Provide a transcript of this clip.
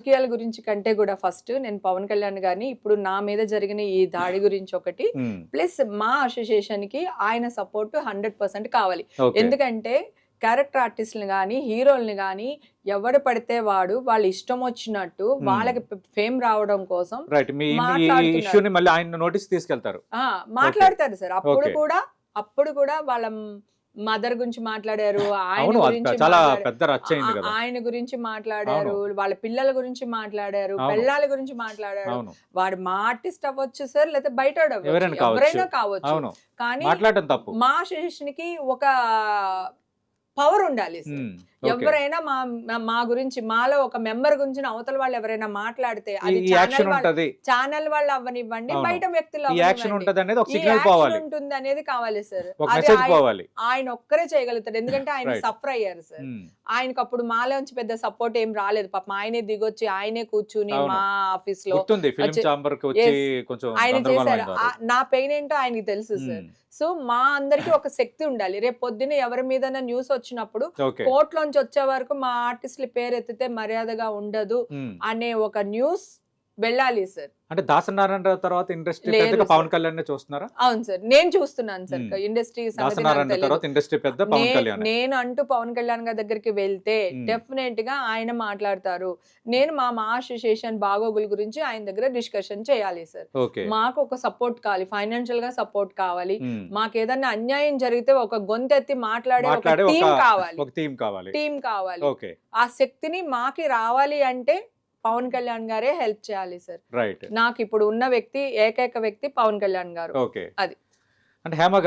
రాజకీయాల గురించి కంటే కూడా ఫస్ట్ నేను పవన్ కళ్యాణ్ గారిని ఇప్పుడు నా మీద జరిగిన ఈ దాడి గురించి ఒకటి ప్లస్ మా అసోసియేషన్ కి ఆయన సపోర్ట్ 100% కావాలి. ఎందుకంటే క్యారెక్టర్ ఆర్టిస్ట్ని కానీ హీరోల్ని కానీ ఎవడు పడితే వాడు వాళ్ళ ఇష్టం వచ్చినట్టు వాళ్ళకి ఫేమ్ రావడం కోసం మాట్లాడతారు సార్. అప్పుడు కూడా వాళ్ళ మదర్ గురించి మాట్లాడారు, ఆయన గురించి మాట్లాడారు, వాళ్ళ పిల్లల గురించి మాట్లాడారు, పెళ్ళాల గురించి మాట్లాడారు. వాడు మా ఆర్టిస్ట్ అవ్వచ్చు సార్, లేకపోతే బయట ఎవరైనా కావచ్చు, కానీ మా అసోసియేషన్ కి ఒక పవర్ ఉండాలి సార్. ఎవరైనా మా గురించి, మాలో ఒక మెంబర్ గురించి అవతల వాళ్ళు ఎవరైనా మాట్లాడితే అది ఛానల్ వాళ్ళు అవ్వనివ్వండి, బయట వ్యక్తులు ఉంటుంది అనేది కావాలి సార్. ఆయన ఒక్కరే చేయగలుగుతాడు, ఎందుకంటే ఆయన సఫర్ అయ్యారు సార్. ఆయనకు అప్పుడు మాలోంచి పెద్ద సపోర్ట్ ఏం రాలేదు. పాపం ఆయనే దిగొచ్చి ఆయనే కూర్చుని మా ఆఫీస్ లో ఆయన చేశారు. నా పెయిన్ ఏంటో ఆయనకి తెలుసు సార్. సో మా అందరికి ఒక శక్తి ఉండాలి. రేపు పొద్దున్న ఎవరి మీద న్యూస్ వచ్చినప్పుడు కోర్టులోంచి వచ్చే వరకు మా ఆర్టిస్టుల పేరు ఎత్తితే మర్యాదగా ఉండదు అనే ఒక న్యూస్ వెళ్ళాలి సార్. అంటే దాసనారాయణ తర్వాత ఇండస్ట్రీ పవన్ కళ్యాణ్ చూస్తున్నారా? అవును సార్, నేను చూస్తున్నాను సార్. ఇండస్ట్రీ పెద్ద నేను అంటూ పవన్ కళ్యాణ్ గారి దగ్గరికి వెళ్తే డెఫినెట్ గా ఆయన మాట్లాడతారు. నేను మా అసోసియేషన్ బాగోగుల గురించి ఆయన దగ్గర డిస్కషన్ చేయాలి సార్. మాకు ఒక సపోర్ట్ కావాలి, ఫైనాన్షియల్ గా సపోర్ట్ కావాలి. మాకు ఏదన్నా అన్యాయం జరిగితే ఒక గొంతెత్తి మాట్లాడే ఒక టీం కావాలి. ఆ శక్తిని మాకి రావాలి అంటే పవన్ కళ్యాణ్ గారే హెల్ప్ చేయాలి సార్. నాకు ఇప్పుడు ఉన్న వ్యక్తి, ఏకైక వ్యక్తి పవన్ కళ్యాణ్ గారు. అది అంటే